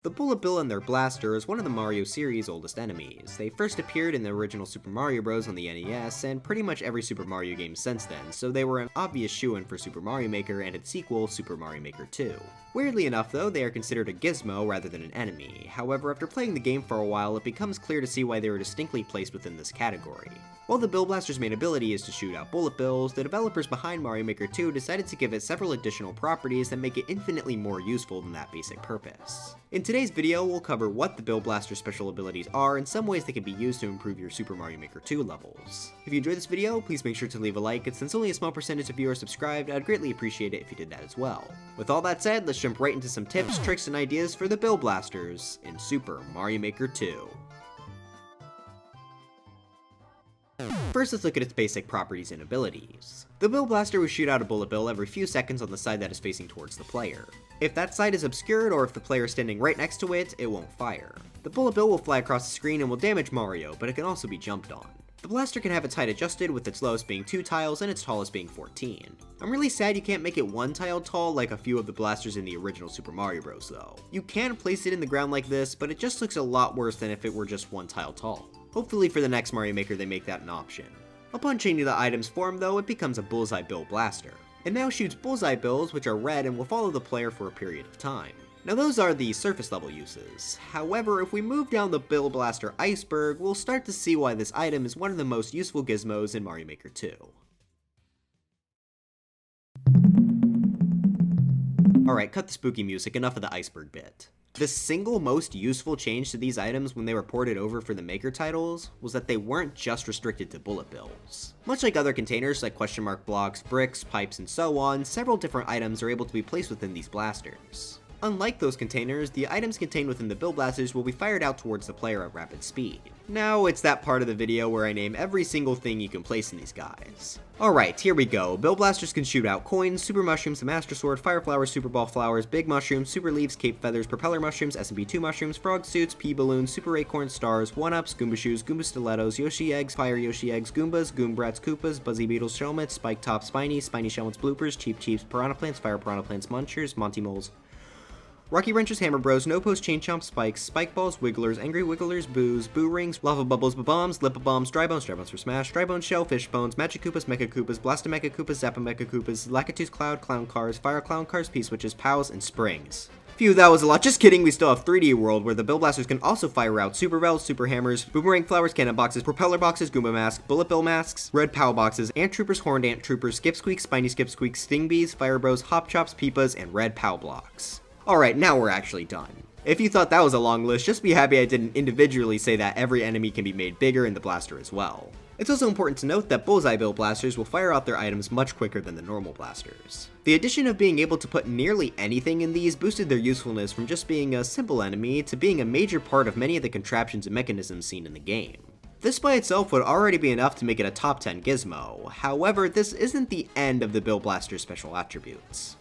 The Bullet Bill and their blaster is one of the Mario series' oldest enemies. They first appeared in the original Super Mario Bros. On the NES, and pretty much every Super Mario game since then, so they were an obvious shoo-in for Super Mario Maker and its sequel, Super Mario Maker 2. Weirdly enough though, they are considered a gizmo rather than an enemy. However, after playing the game for a while, it becomes clear to see why they were distinctly placed within this category. While the Bill Blaster's main ability is to shoot out bullet bills, the developers behind Mario Maker 2 decided to give it several additional properties that make it infinitely more useful than that basic purpose. In today's video, we'll cover what the Bill Blaster's special abilities are and some ways they can be used to improve your Super Mario Maker 2 levels. If you enjoyed this video, please make sure to leave a like, and since only a small percentage of you are subscribed, I'd greatly appreciate it if you did that as well. With all that said, let's jump right into some tips, tricks, and ideas for the Bill Blasters in Super Mario Maker 2. First, let's look at its basic properties and abilities. The Bill Blaster will shoot out a bullet bill every few seconds on the side that is facing towards the player. If that side is obscured or if the player is standing right next to it, it won't fire. The bullet bill will fly across the screen and will damage Mario, but it can also be jumped on. The blaster can have its height adjusted, with its lowest being 2 tiles and its tallest being 14. I'm really sad you can't make it 1 tile tall like a few of the blasters in the original Super Mario Bros. Though. You can place it in the ground like this, but it just looks a lot worse than if it were just 1 tile tall. Hopefully for the next Mario Maker they make that an option. Upon changing the item's form though, it becomes a Bullseye Bill Blaster. It now shoots Bullseye Bills, which are red and will follow the player for a period of time. Now those are the surface level uses. However, if we move down the Bill Blaster iceberg, we'll start to see why this item is one of the most useful gizmos in Mario Maker 2. Alright, cut the spooky music, enough of the iceberg bit. The single most useful change to these items when they were ported over for the Maker titles was that they weren't just restricted to bullet bills. Much like other containers like question mark blocks, bricks, pipes, and so on, several different items are able to be placed within these blasters. Unlike those containers, the items contained within the Bill Blasters will be fired out towards the player at rapid speed. Now, it's that part of the video where I name every single thing you can place in these guys. Alright, here we go. Bill Blasters can shoot out coins, super mushrooms, the master sword, fire flowers, super ball flowers, big mushrooms, super leaves, cape feathers, propeller mushrooms, SMP2 mushrooms, frog suits, pea balloons, super acorn stars, 1-ups, Goomba shoes, Goomba stilettos, Yoshi eggs, fire Yoshi eggs, Goombas, Goombrats, Koopas, Buzzy Beetles, Shelmets, Spike Top, Spiny Shelmets bloopers, Cheep Cheeps, Piranha Plants, Fire Piranha Plants, Munchers, Monty Moles, Rocky Wrenchers, Hammer Bros, No Post, Chain Chomp, Spikes, Spike Balls, Wigglers, Angry Wigglers, Boos, Boo Rings, Lava Bubbles, Bombs, Lip Bombs, Dry Bones for Smash, Dry Bones Shell, Fish Bones, Magic Koopas, Mecha Koopas, Blastomecha Koopas, Zapomecha Koopas, Lakitus Cloud, Clown Cars, Fire Clown Cars, P-Switches, Pals, and Springs. Phew, that was a lot. Just kidding, we still have 3D World, where the Bill Blasters can also fire out Super Bells, Super Hammers, Boomerang Flowers, Cannon Boxes, Propeller Boxes, Goomba Masks, Bullet Bill Masks, Red Pow Boxes, Ant Troopers, Horned Ant Troopers, Skip Squeak, Spiny Skip Squeak, Sting Bees, Fire Bros, Hop Chops, Peepas, and Red Pow Blocks. Alright, now we're actually done. If you thought that was a long list, just be happy I didn't individually say that every enemy can be made bigger in the blaster as well. It's also important to note that Bullseye Bill Blasters will fire out their items much quicker than the normal blasters. The addition of being able to put nearly anything in these boosted their usefulness from just being a simple enemy to being a major part of many of the contraptions and mechanisms seen in the game. This by itself would already be enough to make it a top 10 gizmo, however this isn't the end of the Bill Blaster's special attributes.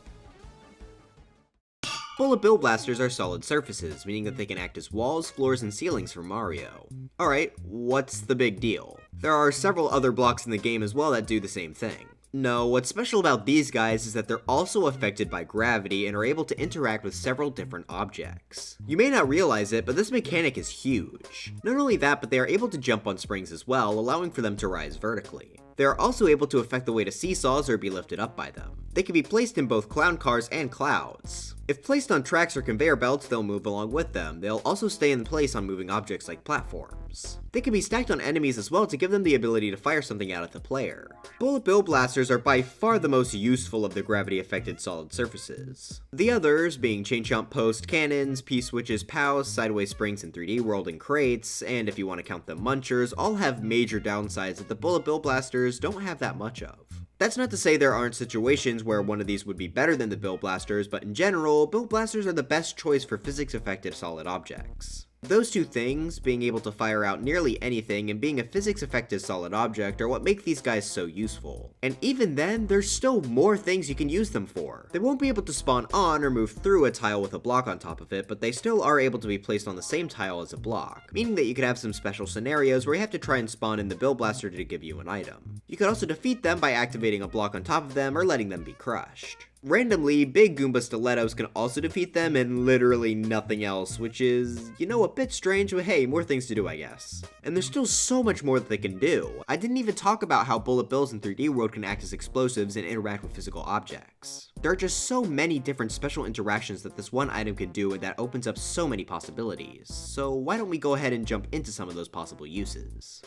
Bullet Bill Blasters are solid surfaces, meaning that they can act as walls, floors, and ceilings for Mario. Alright, what's the big deal? There are several other blocks in the game as well that do the same thing. No, what's special about these guys is that they're also affected by gravity and are able to interact with several different objects. You may not realize it, but this mechanic is huge. Not only that, but they are able to jump on springs as well, allowing for them to rise vertically. They are also able to affect the weight of seesaws or be lifted up by them. They can be placed in both clown cars and clouds. If placed on tracks or conveyor belts, they'll move along with them. They'll also stay in place on moving objects like platforms. They can be stacked on enemies as well to give them the ability to fire something out at the player. Bullet Bill Blasters are by far the most useful of the gravity-affected solid surfaces. The others, being Chain Chomp Post, Cannons, P-Switches, Pows, Sideways Springs in 3D World, and Crates, and if you want to count the Munchers, all have major downsides that the Bullet Bill Blasters don't have that much of. That's not to say there aren't situations where one of these would be better than the Bill Blasters, but in general, Bill Blasters are the best choice for physics-affected solid objects. Those two things, being able to fire out nearly anything and being a physics-affected solid object, are what make these guys so useful. And even then, there's still more things you can use them for. They won't be able to spawn on or move through a tile with a block on top of it, but they still are able to be placed on the same tile as a block, meaning that you could have some special scenarios where you have to try and spawn in the Bill Blaster to give you an item. You could also defeat them by activating a block on top of them or letting them be crushed. Randomly, big Goomba stilettos can also defeat them and literally nothing else, which is, a bit strange, but hey, more things to do I guess. And there's still so much more that they can do. I didn't even talk about how bullet bills in 3D World can act as explosives and interact with physical objects. There are just so many different special interactions that this one item can do, and that opens up so many possibilities. So why don't we go ahead and jump into some of those possible uses.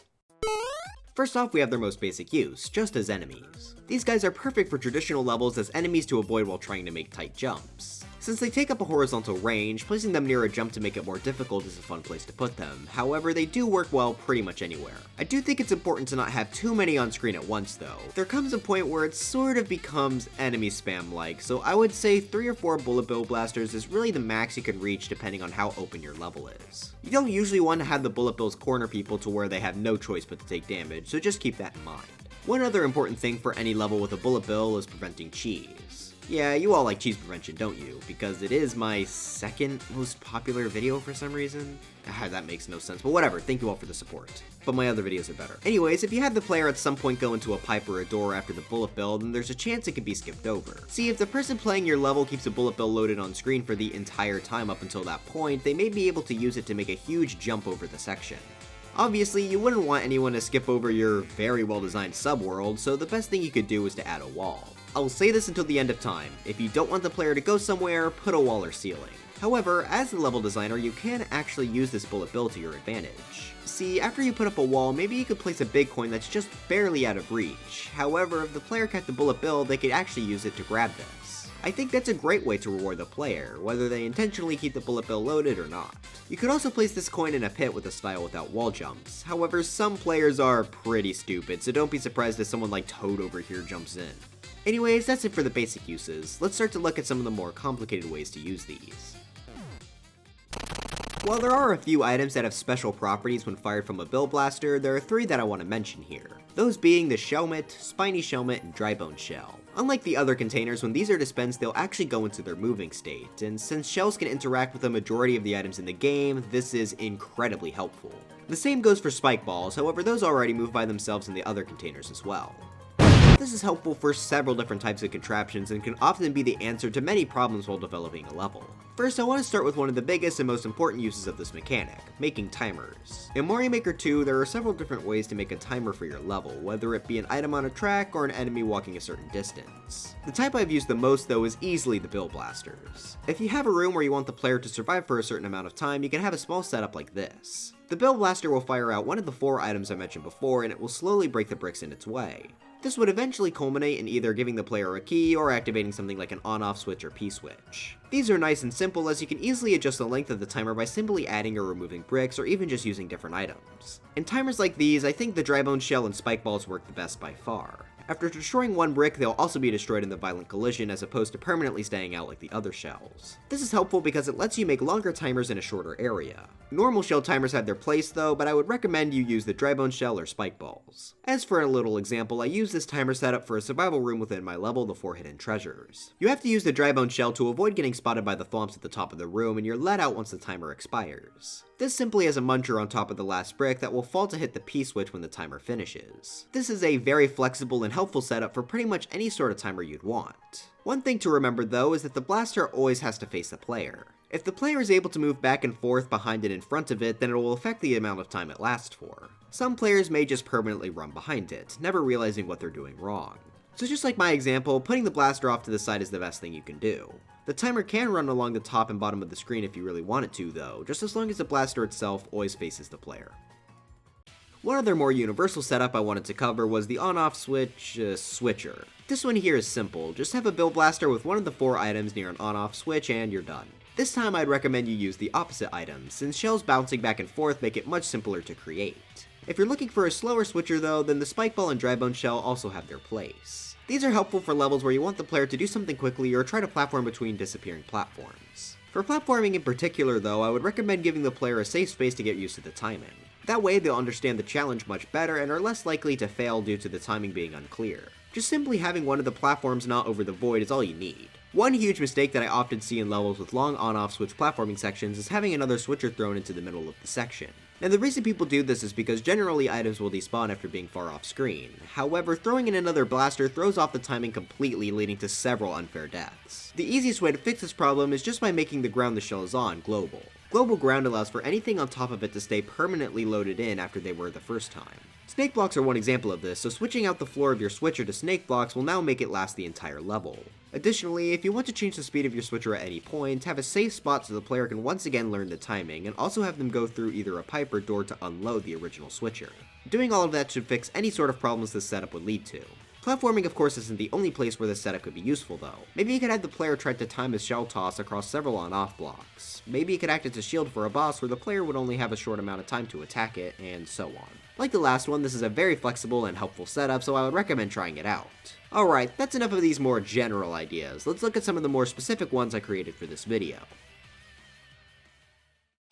First off, we have their most basic use, just as enemies. These guys are perfect for traditional levels as enemies to avoid while trying to make tight jumps. Since they take up a horizontal range, placing them near a jump to make it more difficult is a fun place to put them. However, they do work well pretty much anywhere. I do think it's important to not have too many on screen at once though. There comes a point where it sort of becomes enemy spam-like, so I would say 3 or 4 bullet bill blasters is really the max you can reach depending on how open your level is. You don't usually want to have the bullet bills corner people to where they have no choice but to take damage, so just keep that in mind. One other important thing for any level with a bullet bill is preventing cheese. Yeah, you all like cheese prevention, don't you? Because it is my second most popular video for some reason. That makes no sense, but whatever, thank you all for the support. But my other videos are better. Anyways, if you have the player at some point go into a pipe or a door after the bullet bill, then there's a chance it could be skipped over. See, if the person playing your level keeps a bullet bill loaded on screen for the entire time up until that point, they may be able to use it to make a huge jump over the section. Obviously, you wouldn't want anyone to skip over your very well designed subworld, so the best thing you could do is to add a wall. I'll say this until the end of time, if you don't want the player to go somewhere, put a wall or ceiling. However, as the level designer, you can actually use this bullet bill to your advantage. See, after you put up a wall, maybe you could place a big coin that's just barely out of reach. However, if the player kept the bullet bill, they could actually use it to grab this. I think that's a great way to reward the player, whether they intentionally keep the bullet bill loaded or not. You could also place this coin in a pit with a style without wall jumps. However, some players are pretty stupid, so don't be surprised if someone like Toad over here jumps in. Anyways, that's it for the basic uses. Let's start to look at some of the more complicated ways to use these. While there are a few items that have special properties when fired from a bill blaster, there are 3 that I want to mention here. Those being the Shellmet, Spiny Shellmet, and Drybone Shell. Unlike the other containers, when these are dispensed, they'll actually go into their moving state, and since shells can interact with the majority of the items in the game, this is incredibly helpful. The same goes for Spike Balls, however those already move by themselves in the other containers as well. This is helpful for several different types of contraptions and can often be the answer to many problems while developing a level. First, I want to start with one of the biggest and most important uses of this mechanic, making timers. In Mario Maker 2, there are several different ways to make a timer for your level, whether it be an item on a track or an enemy walking a certain distance. The type I've used the most though is easily the bill blasters. If you have a room where you want the player to survive for a certain amount of time, you can have a small setup like this. The bill blaster will fire out one of the 4 items I mentioned before, and it will slowly break the bricks in its way. This would eventually culminate in either giving the player a key or activating something like an on-off switch or P-switch. These are nice and simple as you can easily adjust the length of the timer by simply adding or removing bricks or even just using different items. In timers like these, I think the Drybone Shell and Spike Balls work the best by far. After destroying one brick, they'll also be destroyed in the violent collision as opposed to permanently staying out like the other shells. This is helpful because it lets you make longer timers in a shorter area. Normal shell timers have their place though, but I would recommend you use the Drybone Shell or Spike Balls. As for a little example, I use this timer setup for a survival room within my level, the 4 Hidden Treasures. You have to use the Drybone Shell to avoid getting spotted by the thwomps at the top of the room, and you're let out once the timer expires. This simply has a muncher on top of the last brick that will fall to hit the P-switch when the timer finishes. This is a very flexible and helpful setup for pretty much any sort of timer you'd want. One thing to remember though is that the blaster always has to face the player. If the player is able to move back and forth behind and in front of it, then it will affect the amount of time it lasts for. Some players may just permanently run behind it, never realizing what they're doing wrong. So just like my example, putting the blaster off to the side is the best thing you can do. The timer can run along the top and bottom of the screen if you really want it to though, just as long as the blaster itself always faces the player. One other more universal setup I wanted to cover was the on-off switch switcher. This one here is simple, just have a bill blaster with one of the 4 items near an on-off switch and you're done. This time I'd recommend you use the opposite item, since shells bouncing back and forth make it much simpler to create. If you're looking for a slower switcher though, then the Spike Ball and Drybone Shell also have their place. These are helpful for levels where you want the player to do something quickly or try to platform between disappearing platforms. For platforming in particular though, I would recommend giving the player a safe space to get used to the timing. That way they'll understand the challenge much better and are less likely to fail due to the timing being unclear. Just simply having one of the platforms not over the void is all you need. One huge mistake that I often see in levels with long on-off switch platforming sections is having another switcher thrown into the middle of the section. And the reason people do this is because generally items will despawn after being far off screen. However, throwing in another blaster throws off the timing completely, leading to several unfair deaths. The easiest way to fix this problem is just by making the ground the shell is on global. Global ground allows for anything on top of it to stay permanently loaded in after they were the first time. Snake blocks are one example of this, so switching out the floor of your switcher to snake blocks will now make it last the entire level. Additionally, if you want to change the speed of your switcher at any point, have a safe spot so the player can once again learn the timing, and also have them go through either a pipe or door to unload the original switcher. Doing all of that should fix any sort of problems this setup would lead to. Platforming of course isn't the only place where this setup could be useful though. Maybe you could have the player try to time his shell toss across several on-off blocks. Maybe it could act as a shield for a boss where the player would only have a short amount of time to attack it, and so on. Like the last one, this is a very flexible and helpful setup, so I would recommend trying it out. Alright, that's enough of these more general ideas. Let's look at some of the more specific ones I created for this video.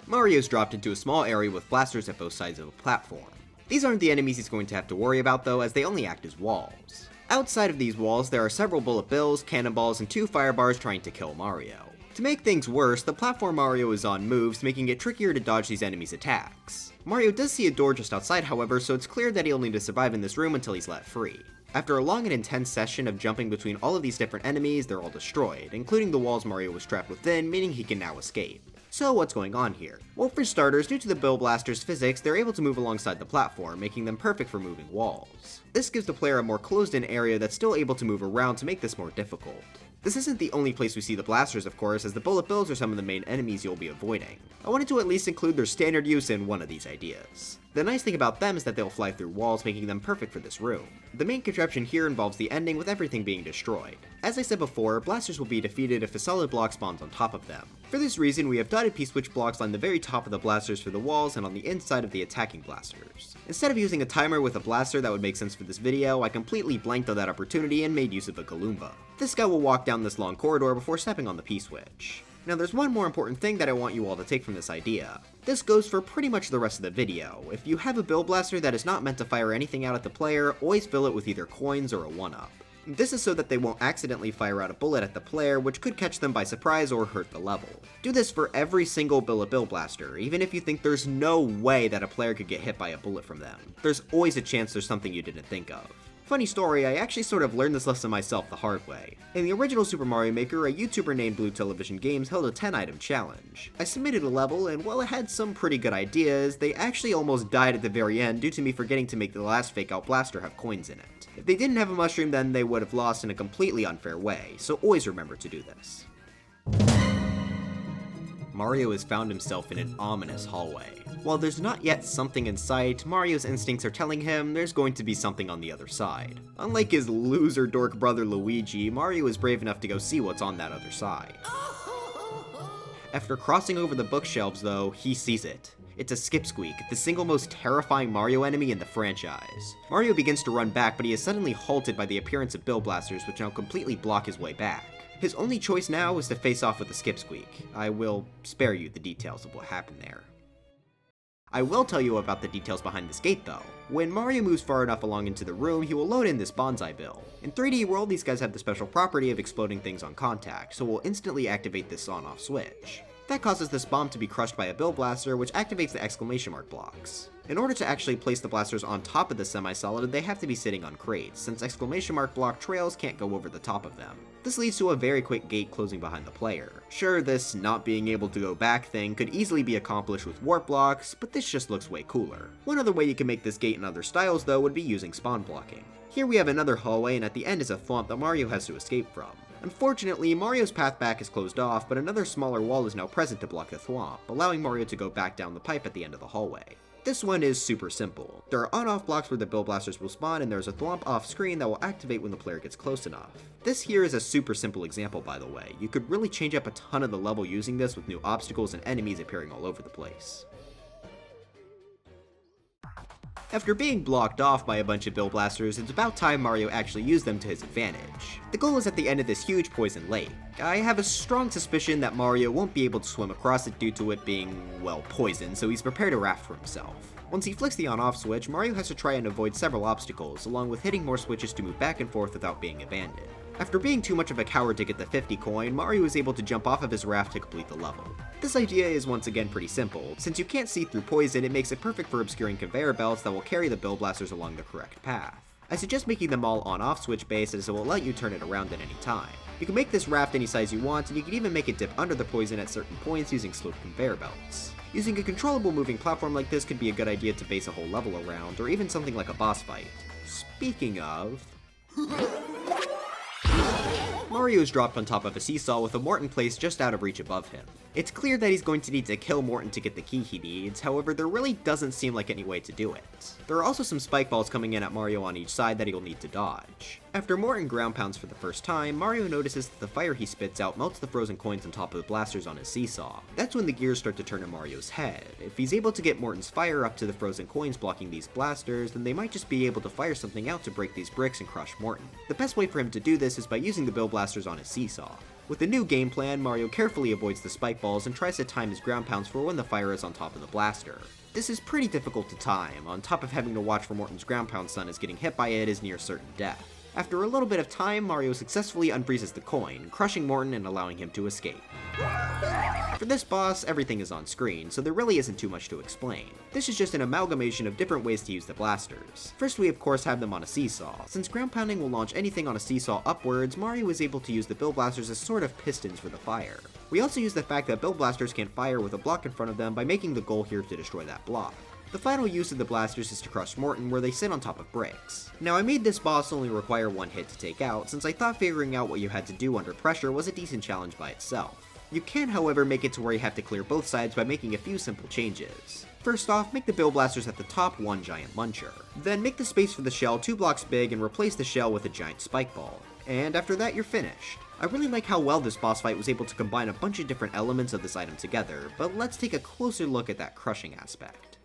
Mario's dropped into a small area with blasters at both sides of a platform. These aren't the enemies he's going to have to worry about though, as they only act as walls. Outside of these walls, there are several bullet bills, cannonballs, and 2 fire bars trying to kill Mario. To make things worse, the platform Mario is on moves, making it trickier to dodge these enemies' attacks. Mario does see a door just outside however, so it's clear that he'll need to survive in this room until he's let free. After a long and intense session of jumping between all of these different enemies, they're all destroyed, including the walls Mario was trapped within, meaning he can now escape. So what's going on here? Well, for starters, due to the Bill Blaster's physics, they're able to move alongside the platform, making them perfect for moving walls. This gives the player a more closed-in area that's still able to move around to make this more difficult. This isn't the only place we see the blasters of course, as the bullet bills are some of the main enemies you'll be avoiding. I wanted to at least include their standard use in one of these ideas. The nice thing about them is that they'll fly through walls, making them perfect for this room. The main contraption here involves the ending with everything being destroyed. As I said before, blasters will be defeated if a solid block spawns on top of them. For this reason, we have dotted P-switch blocks line the very top of the blasters for the walls and on the inside of the attacking blasters. Instead of using a timer with a blaster that would make sense for this video, I completely blanked on that opportunity and made use of a Goomba. This guy will walk down this long corridor before stepping on the P-switch. Now there's one more important thing that I want you all to take from this idea. This goes for pretty much the rest of the video. If you have a Bill Blaster that is not meant to fire anything out at the player, always fill it with either coins or a 1-up. This is so that they won't accidentally fire out a bullet at the player, which could catch them by surprise or hurt the level. Do this for every single Bill Blaster, even if you think there's no way that a player could get hit by a bullet from them. There's always a chance there's something you didn't think of. Funny story, I actually sort of learned this lesson myself the hard way. In the original Super Mario Maker, a YouTuber named Blue Television Games held a 10-item challenge. I submitted a level, and while it had some pretty good ideas, they actually almost died at the very end due to me forgetting to make the last fake-out blaster have coins in it. If they didn't have a mushroom, then they would have lost in a completely unfair way, so always remember to do this. Mario has found himself in an ominous hallway. While there's not yet something in sight, Mario's instincts are telling him there's going to be something on the other side. Unlike his loser dork brother Luigi, Mario is brave enough to go see what's on that other side. After crossing over the bookshelves though, he sees it. It's a Skipsqueak, the single most terrifying Mario enemy in the franchise. Mario begins to run back, but he is suddenly halted by the appearance of Bill Blasters, which now completely block his way back. His only choice now is to face off with the Skipsqueak. I will spare you the details of what happened there. I will tell you about the details behind this gate though. When Mario moves far enough along into the room, he will load in this Bonsai Bill. In 3D World, these guys have the special property of exploding things on contact, so we'll instantly activate this on-off switch. That causes this bomb to be crushed by a Bill Blaster, which activates the exclamation mark blocks. In order to actually place the blasters on top of the semi-solid, they have to be sitting on crates, since exclamation mark block trails can't go over the top of them. This leads to a very quick gate closing behind the player. Sure, this not being able to go back thing could easily be accomplished with warp blocks, but this just looks way cooler. One other way you can make this gate in other styles though would be using spawn blocking. Here we have another hallway, and at the end is a thwomp that Mario has to escape from. Unfortunately, Mario's path back is closed off, but another smaller wall is now present to block the thwomp, allowing Mario to go back down the pipe at the end of the hallway. This one is super simple. There are on-off blocks where the Bill Blasters will spawn, and there's a thwomp off screen that will activate when the player gets close enough. This here is a super simple example by the way. You could really change up a ton of the level using this with new obstacles and enemies appearing all over the place. After being blocked off by a bunch of Bill Blasters, it's about time Mario actually used them to his advantage. The goal is at the end of this huge poison lake. I have a strong suspicion that Mario won't be able to swim across it due to it being, well, poison, so he's prepared a raft for himself. Once he flicks the on-off switch, Mario has to try and avoid several obstacles, along with hitting more switches to move back and forth without being abandoned. After being too much of a coward to get the 50 coin, Mario is able to jump off of his raft to complete the level. This idea is once again pretty simple. Since you can't see through poison, it makes it perfect for obscuring conveyor belts that will carry the Bill Blasters along the correct path. I suggest making them all on-off switch based, as it will let you turn it around at any time. You can make this raft any size you want, and you can even make it dip under the poison at certain points using sloped conveyor belts. Using a controllable moving platform like this could be a good idea to base a whole level around, or even something like a boss fight. Speaking of... Mario is dropped on top of a seesaw with a Morton placed just out of reach above him. It's clear that he's going to need to kill Morton to get the key he needs, however there really doesn't seem like any way to do it. There are also some spike balls coming in at Mario on each side that he'll need to dodge. After Morton ground pounds for the first time, Mario notices that the fire he spits out melts the frozen coins on top of the blasters on his seesaw. That's when the gears start to turn in Mario's head. If he's able to get Morton's fire up to the frozen coins blocking these blasters, then they might just be able to fire something out to break these bricks and crush Morton. The best way for him to do this is by using the Bill Blasters on his seesaw. With the new game plan, Mario carefully avoids the spike balls and tries to time his ground pounds for when the fire is on top of the blaster. This is pretty difficult to time, on top of having to watch for Morton's ground pound stun as getting hit by it is near certain death. After a little bit of time, Mario successfully unfreezes the coin, crushing Morton and allowing him to escape. For this boss, everything is on screen, so there really isn't too much to explain. This is just an amalgamation of different ways to use the blasters. First, we of course have them on a seesaw. Since ground pounding will launch anything on a seesaw upwards, Mario is able to use the Bill Blasters as sort of pistons for the fire. We also use the fact that Bill Blasters can fire with a block in front of them by making the goal here to destroy that block. The final use of the blasters is to crush Morton, where they sit on top of bricks. Now, I made this boss only require one hit to take out, since I thought figuring out what you had to do under pressure was a decent challenge by itself. You can, however, make it to where you have to clear both sides by making a few simple changes. First off, make the Bill Blasters at the top one giant muncher. Then make the space for the shell 2 blocks big and replace the shell with a giant spike ball. And after that, you're finished. I really like how well this boss fight was able to combine a bunch of different elements of this item together, but let's take a closer look at that crushing aspect.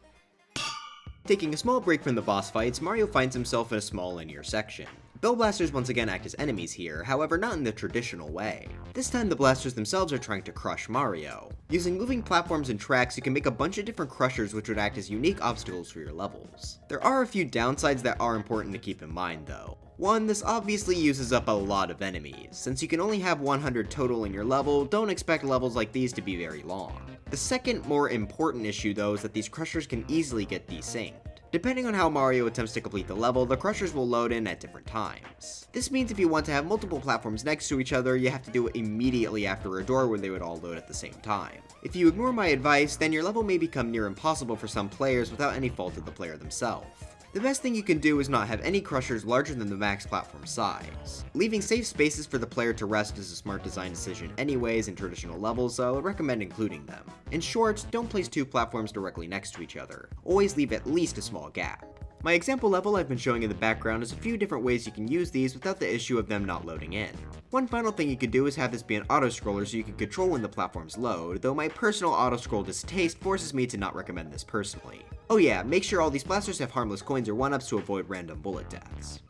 Taking a small break from the boss fights, Mario finds himself in a small linear section. Bill Blasters once again act as enemies here, however not in the traditional way. This time the blasters themselves are trying to crush Mario. Using moving platforms and tracks, you can make a bunch of different crushers which would act as unique obstacles for your levels. There are a few downsides that are important to keep in mind though. One, this obviously uses up a lot of enemies. Since you can only have 100 total in your level, don't expect levels like these to be very long. The second, more important issue though is that these crushers can easily get desynced. Depending on how Mario attempts to complete the level, the crushers will load in at different times. This means if you want to have multiple platforms next to each other, you have to do it immediately after a door where they would all load at the same time. If you ignore my advice, then your level may become near impossible for some players without any fault of the player themselves. The best thing you can do is not have any crushers larger than the max platform size. Leaving safe spaces for the player to rest is a smart design decision anyways in traditional levels, so I would recommend including them. In short, don't place 2 platforms directly next to each other. Always leave at least a small gap. My example level I've been showing in the background is a few different ways you can use these without the issue of them not loading in. One final thing you could do is have this be an auto-scroller so you can control when the platforms load, though my personal auto-scroll distaste forces me to not recommend this personally. Oh yeah, make sure all these blasters have harmless coins or 1-ups to avoid random bullet deaths.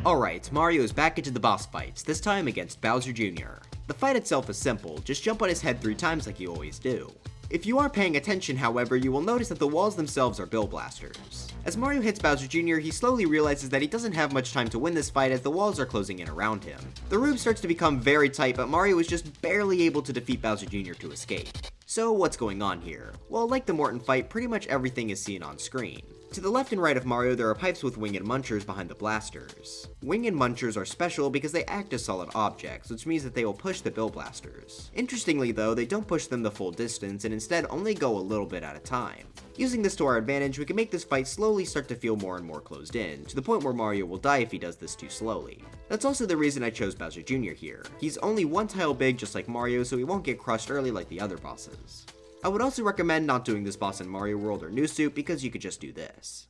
Alright, Mario is back into the boss fights, this time against Bowser Jr. The fight itself is simple, just jump on his head 3 times like you always do. If you are paying attention, however, you will notice that the walls themselves are Bill Blasters. As Mario hits Bowser Jr., he slowly realizes that he doesn't have much time to win this fight as the walls are closing in around him. The room starts to become very tight, but Mario is just barely able to defeat Bowser Jr. to escape. So what's going on here? Well, like the Morton fight, pretty much everything is seen on screen. To the left and right of Mario, there are pipes with winged munchers behind the blasters. Winged munchers are special because they act as solid objects, which means that they will push the Bill Blasters. Interestingly though, they don't push them the full distance and instead only go a little bit at a time. Using this to our advantage, we can make this fight slowly start to feel more and more closed in, to the point where Mario will die if he does this too slowly. That's also the reason I chose Bowser Jr. here. He's only 1 tile big just like Mario, so he won't get crushed early like the other bosses. I would also recommend not doing this boss in Mario World or New Soup because you could just do this.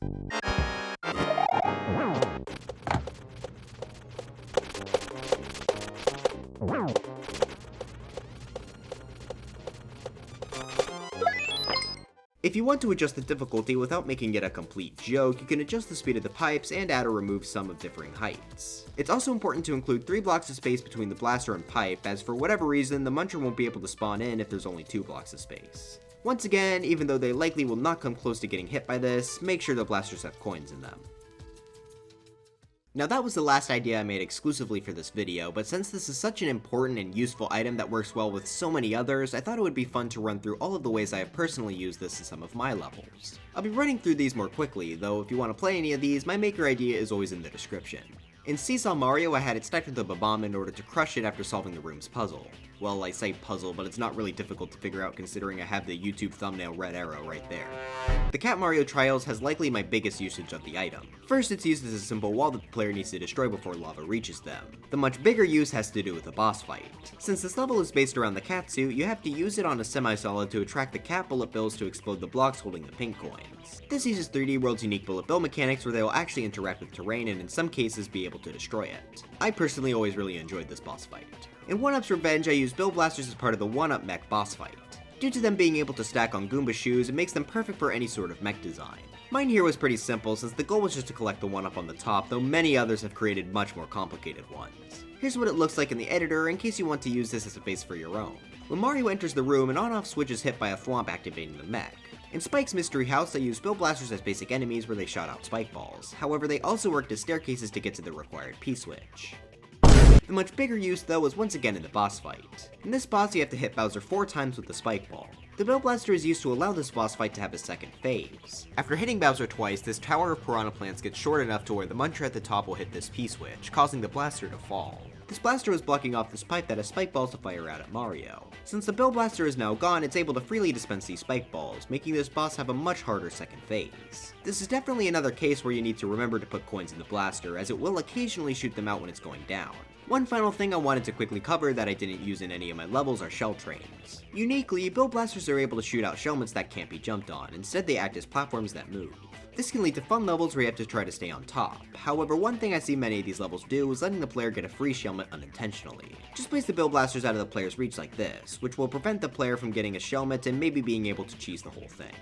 If you want to adjust the difficulty without making it a complete joke, you can adjust the speed of the pipes and add or remove some of differing heights. It's also important to include 3 blocks of space between the blaster and pipe, as for whatever reason, the muncher won't be able to spawn in if there's only 2 blocks of space. Once again, even though they likely will not come close to getting hit by this, make sure the blasters have coins in them. Now that was the last idea I made exclusively for this video, but since this is such an important and useful item that works well with so many others, I thought it would be fun to run through all of the ways I have personally used this in some of my levels. I'll be running through these more quickly, though if you want to play any of these, my maker idea is always in the description. In Seesaw Mario, I had it stacked with a bomb in order to crush it after solving the room's puzzle. Well, I say puzzle, but it's not really difficult to figure out considering I have the YouTube thumbnail red arrow right there. The Cat Mario Trials has likely my biggest usage of the item. First, it's used as a simple wall that the player needs to destroy before lava reaches them. The much bigger use has to do with the boss fight. Since this level is based around the cat suit, you have to use it on a semi-solid to attract the cat bullet bills to explode the blocks holding the pink coins. This uses 3D World's unique bullet bill mechanics where they will actually interact with terrain and in some cases be able to destroy it. I personally always really enjoyed this boss fight. In 1-Up's Revenge, I used Bill Blasters as part of the 1-Up mech boss fight. Due to them being able to stack on Goomba shoes, it makes them perfect for any sort of mech design. Mine here was pretty simple since the goal was just to collect the 1-Up on the top, though many others have created much more complicated ones. Here's what it looks like in the editor in case you want to use this as a base for your own. When Mario enters the room, an on-off switch is hit by a thwomp activating the mech. In Spike's Mystery House, I used Bill Blasters as basic enemies where they shot out spike balls. However, they also worked as staircases to get to the required P-switch. The much bigger use though was once again in the boss fight. In this boss you have to hit Bowser 4 times with the spike ball. The Bill Blaster is used to allow this boss fight to have a second phase. After hitting Bowser twice, this tower of piranha plants gets short enough to where the muncher at the top will hit this P-switch, causing the blaster to fall. This blaster was blocking off this pipe that has spike balls to fire out at Mario. Since the Bill Blaster is now gone, it's able to freely dispense these spike balls, making this boss have a much harder second phase. This is definitely another case where you need to remember to put coins in the blaster, as it will occasionally shoot them out when it's going down. One final thing I wanted to quickly cover that I didn't use in any of my levels are shell trains. Uniquely, Bill Blasters are able to shoot out shellments that can't be jumped on, instead they act as platforms that move. This can lead to fun levels where you have to try to stay on top. However, one thing I see many of these levels do is letting the player get a free shellmet unintentionally. Just place the Bill Blasters out of the player's reach like this, which will prevent the player from getting a shellmet and maybe being able to cheese the whole thing.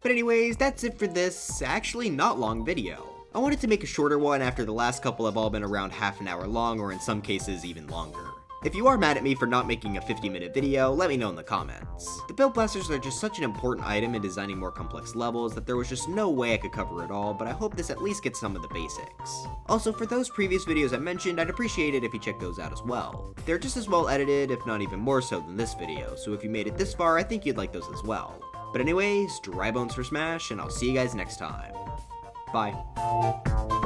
But anyways, that's it for this, actually not long video. I wanted to make a shorter one after the last couple have all been around half an hour long or in some cases even longer. If you are mad at me for not making a 50-minute video, let me know in the comments. The Bill Blasters are just such an important item in designing more complex levels that there was just no way I could cover it all, but I hope this at least gets some of the basics. Also, for those previous videos I mentioned, I'd appreciate it if you check those out as well. They're just as well edited, if not even more so than this video, so if you made it this far, I think you'd like those as well. But anyways, dry bones for Smash, and I'll see you guys next time. Bye.